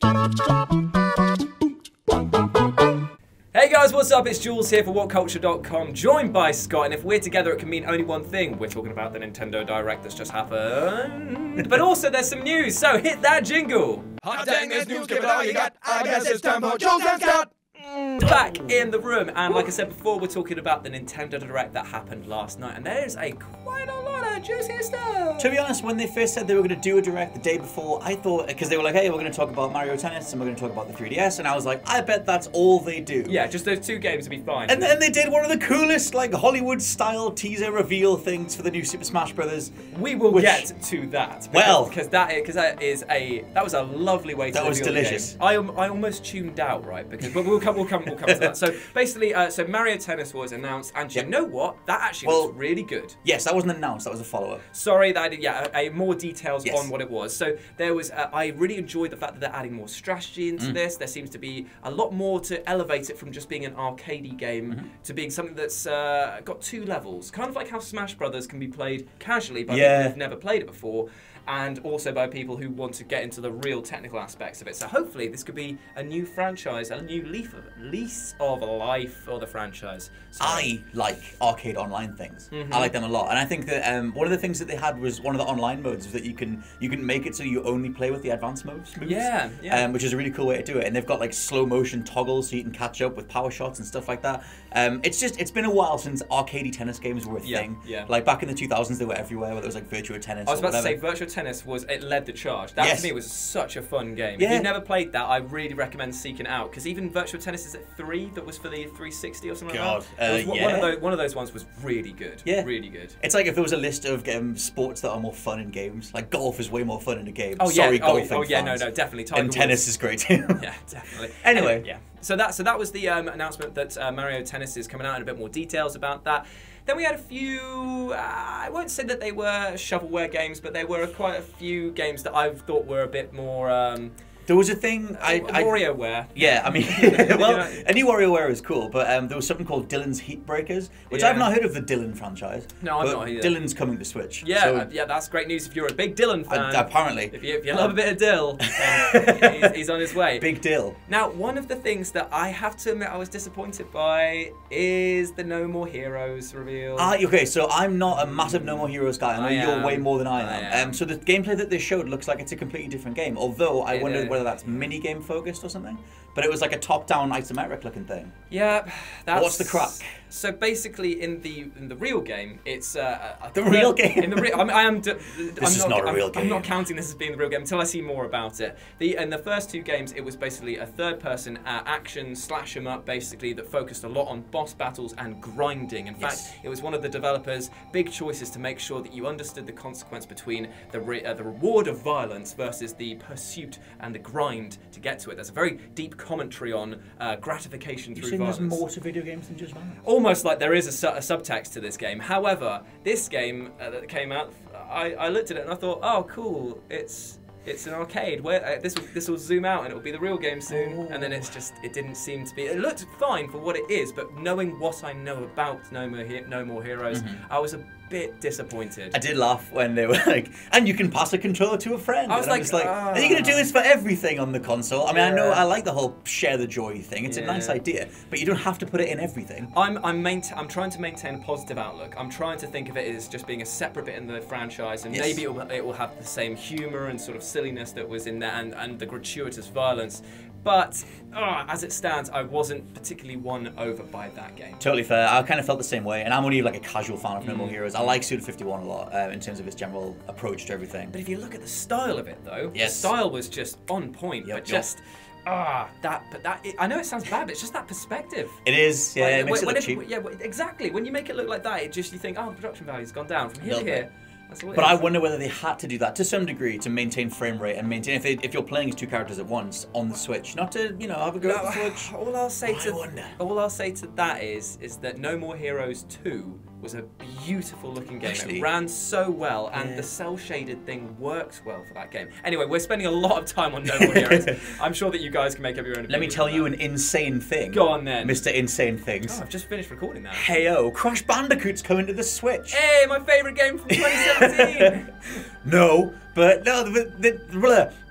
Hey guys, what's up? It's Jules here for WhatCulture.com, joined by Scott, and if we're together it can mean only one thing. We're talking about the Nintendo Direct that's just happened, but also there's some news, so hit that jingle! Hot dang, there's news, give it all you got. I guess it's time for Jules and Scott! Back in the room, and like I said before, we're talking about the Nintendo Direct that happened last night, and there's quite a lot of juicy stuff. To be honest, when they first said they were going to do a Direct the day before, I thought, because they were like, hey, we're going to talk about Mario Tennis and we're going to talk about the 3DS, and I was like, I bet that's all they do. Yeah, just those two games would be fine. And then they did one of the coolest, like, Hollywood-style teaser reveal things for the new Super Smash Brothers. We will get to that. Because that was a lovely way to That was delicious. I almost tuned out, right? Because we'll come to that. So basically, so Mario Tennis was announced, and you know what? That actually was really good. Yes, that wasn't announced. That was a follow-up. Sorry that I did. More details on what it was. So there was. I really enjoyed the fact that they're adding more strategy into this. There seems to be a lot more to elevate it from just being an arcadey game to being something that's got two levels, kind of like how Smash Brothers can be played casually by people who've never played it before, and also by people who want to get into the real technical aspects of it. So hopefully this could be a new franchise, a new lease of life for the franchise. So I like arcade online things. I like them a lot, and I think that one of the things that they had was one of the online modes that you can make it so you only play with the advanced moves. Yeah. Which is a really cool way to do it. And they've got like slow motion toggles so you can catch up with power shots and stuff like that. It's been a while since arcadey tennis games were a thing. Yeah. Like back in the 2000s, they were everywhere. Where there was like Virtua Tennis. I was about to say Virtua Tennis led the charge. That to me was such a fun game. Yeah. If you've never played that, I really recommend seeking it out, because even Virtua Tennis is at 3 that was for the 360 or something like that. One of those ones was really good. Yeah. Really good. It's like if there was a list of sports that are more fun in games. Like golf is way more fun in a game. Oh yeah. Sorry, golfing No, fans. definitely. And tennis is great too. Yeah, definitely. Anyway, yeah. So that was the announcement that Mario Tennis is coming out, and a bit more details about that. Then we had a few, I won't say that they were shovelware games, but they were quite a few games that I thought were a bit more... there was a thing WarioWare. Yeah, I mean, well, any WarioWare is cool, but there was something called Dylan's Heat Breakers, which I've not heard of the Dylan franchise. No, I've not either. Dylan's coming to Switch. Yeah, so, yeah, that's great news if you're a big Dylan fan. Apparently. If you love a bit of Dill, then he's on his way. Big Dill. Now, one of the things that I have to admit I was disappointed by is the No More Heroes reveal. Okay, so I'm not a massive No More Heroes guy. I know you're way more than I am. I So the gameplay that they showed looks like it's a completely different game, although I wonder whether that's mini-game focused or something. But it was like a top-down isometric looking thing. Yeah, what's the crack? So basically, in the real game, it's the real game. In the real, This is not a real game. I'm not counting this as being the real game until I see more about it. In the first two games, it was basically a third-person action slash 'em up, basically, that focused a lot on boss battles and grinding. In fact, it was one of the developers' big choices to make sure that you understood the consequence between the reward of violence versus the pursuit and the grind to get to it. There's a very deep commentary on gratification through violence. There's more to video games than just violence? Almost like there is a subtext to this game. However, this game that came out, I looked at it and I thought, oh, cool, it's an arcade. Where this will zoom out and it will be the real game soon. And then it didn't seem to be. It looked fine for what it is, but knowing what I know about No More Heroes, I was a bit disappointed. I did laugh when they were like, and you can pass a controller to a friend. I was like, are you going to do this for everything on the console? I mean, I know I like the whole share the joy thing. It's a nice idea, but you don't have to put it in everything. I'm trying to maintain a positive outlook. I'm trying to think of it as just being a separate bit in the franchise, and maybe it will have the same humor and sort of silliness that was in there, and the gratuitous violence. But as it stands, I wasn't particularly won over by that game. Totally fair. I kind of felt the same way, and I'm only like a casual fan of No More Heroes. I like Suda 51 a lot in terms of its general approach to everything. But if you look at the style of it, though, the style was just on point. But just I know it sounds bad, but it's just that perspective. It is. Yeah, it makes it look cheap. Yeah, exactly. When you make it look like that, you think, oh, the production value's gone down from here to here. But I wonder whether they had to do that to some degree to maintain frame rate and maintain if you're playing as two characters at once on the Switch, not to have a go at the Switch. All I'll say to that is that No More Heroes 2 was a beautiful looking game. Actually, it ran so well, and the cell shaded thing works well for that game. Anyway, we're spending a lot of time on No More Heroes. I'm sure that you guys can make up your own opinion. Let me tell you an insane thing. Go on then, Mr. Insane Things. Oh, I've just finished recording that. Heyo, Crash Bandicoot's coming to the Switch. Hey, my favourite game from 2017. No, but no,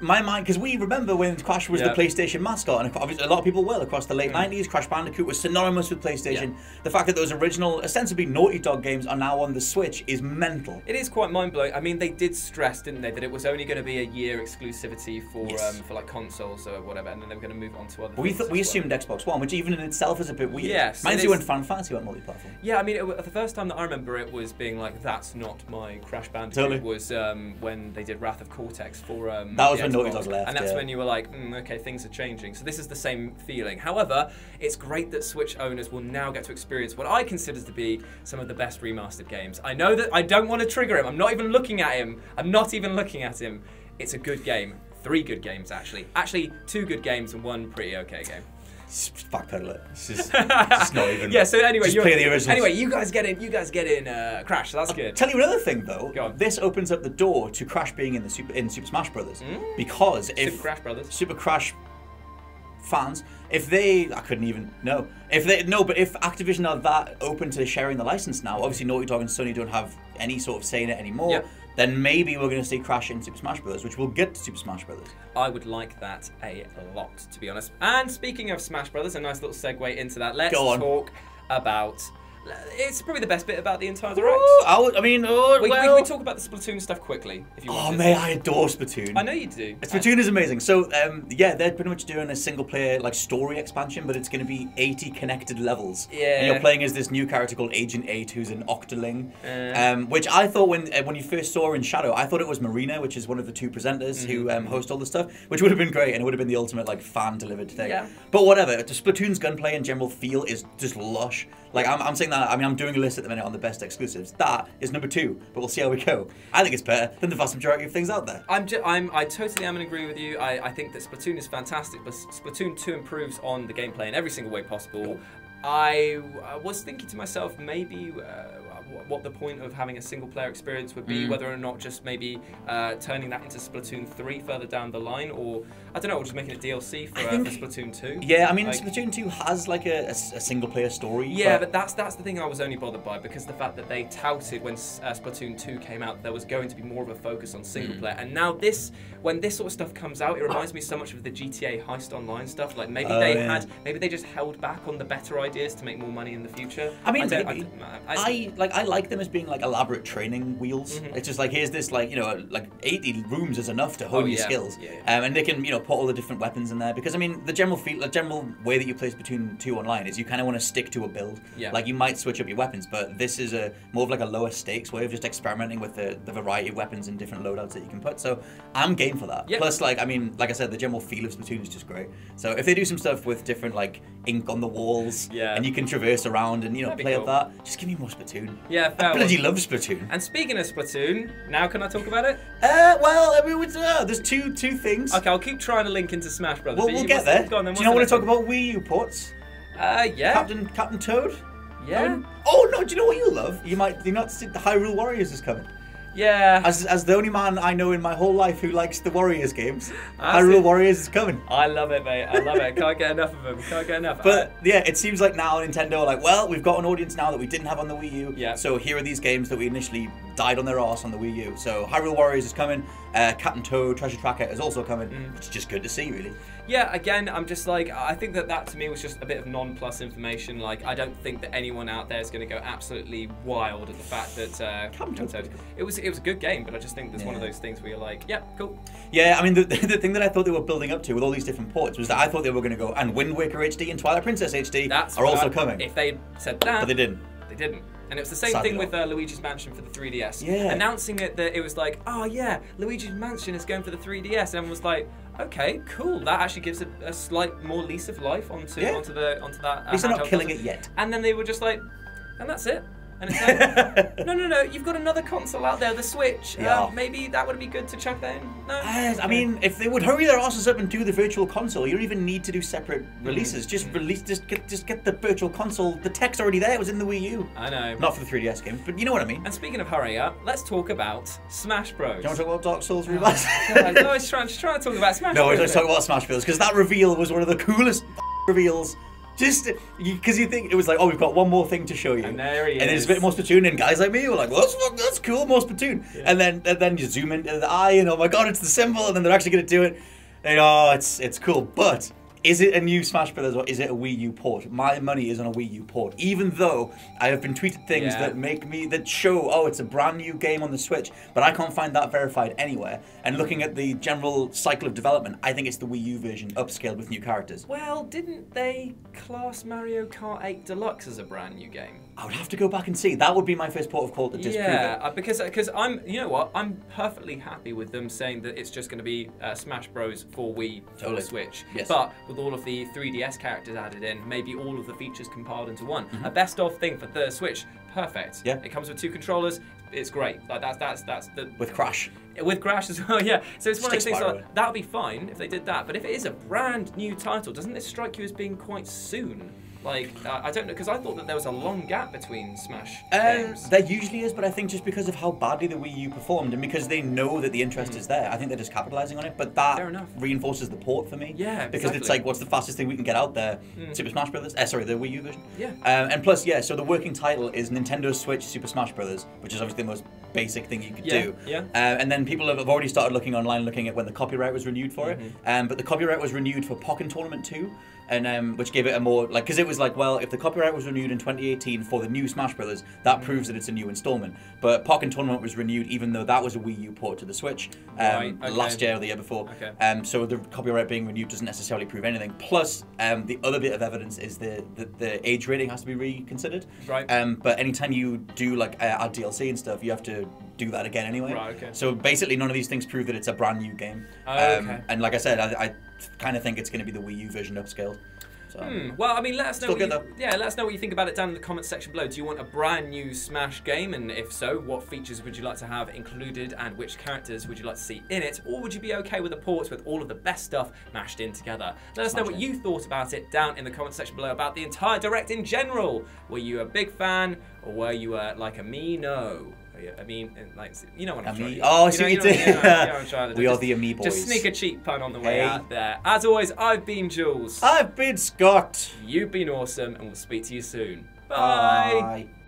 my mind, because we remember when Crash was the PlayStation mascot, and obviously a lot of people will across the late 90s. Crash Bandicoot was synonymous with PlayStation. The fact that those original, ostensibly Naughty Dog games are now on the Switch is mental. It is quite mind-blowing. I mean, they did stress, didn't they, that it was only going to be a year exclusivity for like consoles or whatever, and then they were going to move on to other things. We assumed Xbox One, which even in itself is a bit weird. Yes. Mind you, when Final Fantasy went multi-platform. Yeah, I mean, the first time that I remember it was being like, that's not my Crash Bandicoot, was when they did Wrath of Cortex for that was when Naughty Dog left, and that's when you were like, okay, things are changing. So this is the same feeling. However, it's great that Switch owners will now get to experience what I consider to be some of the best remastered games. I know that I don't want to trigger him. I'm not even looking at him. It's a good game. 3 good games, actually. Actually, 2 good games and 1 pretty okay game. Backpedal it. It's just not even. Yeah. So anyway, just play the originals. Anyway, you guys get in Crash. So that's good. Tell you another thing though. Go on. This opens up the door to Crash being in Super Smash Brothers because if Super Crash fans, if Activision are that open to sharing the license now, obviously Naughty Dog and Sony don't have any sort of say in it anymore. Then maybe we're going to see Crash in Super Smash Bros., which we'll get to Super Smash Bros. I would like that a lot, to be honest. And speaking of Smash Brothers, a nice little segue into that. Let's talk about... It's probably the best bit about the entire Direct. We talk about the Splatoon stuff quickly, if you want. Oh, mate, I adore Splatoon. I know you do. Splatoon is amazing. So, yeah, they're pretty much doing a single-player like story expansion, but it's going to be 80 connected levels. Yeah. And you're playing as this new character called Agent 8, who's an Octoling. Which I thought when you first saw her in Shadow, I thought it was Marina, which is one of the 2 presenters who host all the stuff, which would have been great, and it would have been the ultimate like fan-delivered thing. Yeah. But whatever. Splatoon's gunplay and general feel is just lush. Like I'm saying that. I mean, I'm doing a list at the minute on the best exclusives. That is number 2, but we'll see how we go. I think it's better than the vast majority of things out there. I totally am in agree with you. I think that Splatoon is fantastic, but Splatoon 2 improves on the gameplay in every single way possible. I was thinking to myself, maybe what the point of having a single-player experience would be, whether or not just maybe turning that into Splatoon 3 further down the line, or I don't know, or just making a DLC for Splatoon 2. Yeah, I mean, Splatoon 2 has like a single-player story. Yeah, but that's the thing I was only bothered by, because the fact that they touted when Splatoon 2 came out, there was going to be more of a focus on single-player, and now when this sort of stuff comes out, it reminds me so much of the GTA Heist Online stuff. Like maybe they just held back on the better ideas to make more money in the future. I mean, I like them as being like elaborate training wheels. It's just like, here's this like 80 rooms is enough to hone your skills, and they can put all the different weapons in there, because I mean the general way that you play Splatoon 2 online is you kind of want to stick to a build. Like you might switch up your weapons, but this is more of like a lower stakes way of just experimenting with the variety of weapons and different loadouts that you can put. So I'm game for that. Plus, like I said, the general feel of Splatoon is just great. So if they do some stuff with different like ink on the walls, and you can traverse around and play at that, just give me more Splatoon. Yeah, fair. I bloody love Splatoon. And speaking of Splatoon, now can I talk about it? Well, I mean, there's two things. Okay, I'll keep trying to link into Smash Brothers. Well, we'll get there. Do you not want to talk about Wii U ports? Yeah. Captain Toad? Yeah. Oh no! Do you know what you love? You not see the Hyrule Warriors is coming. Yeah. As the only man I know in my whole life who likes the Warriors games, Hyrule Warriors is coming. I love it, mate. I love it. Can't get enough of them. Can't get enough. But yeah, it seems like now Nintendo are like, well, we've got an audience now that we didn't have on the Wii U. Yeah. So here are these games that we initially died on their arse on the Wii U. So Hyrule Warriors is coming. Captain Toad Treasure Tracker is also coming. It's just good to see, really. Yeah, again, I'm just like, I think that to me was just a bit of non-plus information. Like, I don't think that anyone out there is going to go absolutely wild at the fact that Captain Toad. It was a good game, but I just think there's one of those things where you're like, yeah, cool. Yeah, I mean, the thing that I thought they were building up to with all these different ports was that I thought they were going to go, and Wind Waker HD and Twilight Princess HD are also coming. If they said that, but they didn't. They didn't. And it was the same thing with Luigi's Mansion for the 3DS. Yeah. Announcing it that it was like, oh yeah, Luigi's Mansion is going for the 3DS, and everyone was like, okay, cool. That actually gives a slight more lease of life onto that. At least they're not killing it yet. And then they were just like, and that's it. And it's like, no, you've got another console out there, the Switch. Yeah. Maybe that would be good to chuck that in. No. I mean, if they would hurry their asses up and do the Virtual Console, you don't even need to do separate releases. Just get the Virtual Console. The tech's already there. It was in the Wii U. I know. Not for the 3DS games, but you know what I mean. And speaking of hurry up, let's talk about Smash Bros. Do you want to talk about Dark Souls Remastered? I was trying to talk about Smash Bros. No, let's talk about Smash Bros. Because that reveal was one of the coolest reveals. Just because you think it was like, oh, we've got one more thing to show you, and there he is. And there's a bit more Splatoon, and guys like me were like, well, that's cool, more Splatoon. Yeah. And then you zoom into the eye, and oh my god, it's the symbol, and then they're actually going to do it. And oh, it's cool, but. Is it a new Smash Brothers or is it a Wii U port? My money is on a Wii U port, even though I have been tweeted things that show, oh, it's a brand new game on the Switch, but I can't find that verified anywhere. And looking at the general cycle of development, I think it's the Wii U version upscaled with new characters. Well, didn't they class Mario Kart 8 Deluxe as a brand new game? I would have to go back and see. That would be my first port of call to disprove it. Because I'm, you know what, I'm perfectly happy with them saying that it's just going to be Smash Bros for Wii for Switch. Yes. But with all of the 3DS characters added in, maybe all of the features compiled into one. A best of thing for the Switch, perfect. Yeah. It comes with 2 controllers. It's great. Like that's the with Crash. With Crash as well, yeah. So it's one of those things like that would be fine if they did that. But if it is a brand new title, doesn't this strike you as being quite soon? Like, I don't know, because I thought that there was a long gap between Smash games. There usually is, but I think just because of how badly the Wii U performed and because they know that the interest is there, I think they're just capitalizing on it. But that reinforces the port for me. Yeah, because it's like, what's the fastest thing we can get out there? Super Smash Brothers? Sorry, the Wii U version. Yeah. And plus, yeah, so the working title is Nintendo Switch Super Smash Brothers, which is obviously the most basic thing you could do. Yeah. And then people have already started looking online, looking at when the copyright was renewed for it. But the copyright was renewed for Pokken Tournament 2. And which gave it a more, like, because it was like, well, if the copyright was renewed in 2018 for the new Smash Brothers, that proves that it's a new installment. But Pokken Tournament was renewed even though that was a Wii U port to the Switch last year or the year before. So the copyright being renewed doesn't necessarily prove anything. Plus, the other bit of evidence is the age rating has to be reconsidered. Right. But anytime you do like add DLC and stuff, you have to do that again anyway. Right, okay. So basically, none of these things prove that it's a brand new game. And like I said, I kind of think it's going to be the Wii U version upscaled. So. Well, I mean, let us know. Let us know what you think about it down in the comments section below. Do you want a brand new Smash game, and if so, what features would you like to have included, and which characters would you like to see in it, or would you be okay with the ports with all of the best stuff mashed in together? Let us know what you thought about it down in the comments section below about the entire Direct in general. Were you a big fan, or were you like a me? No. I mean, like, you know what I'm trying to do. Oh, so you did. We are just, the Ami boys. Just sneak a cheap pun on the way out there. As always, I've been Jules. I've been Scott. You've been awesome, and we'll speak to you soon. Bye. Bye.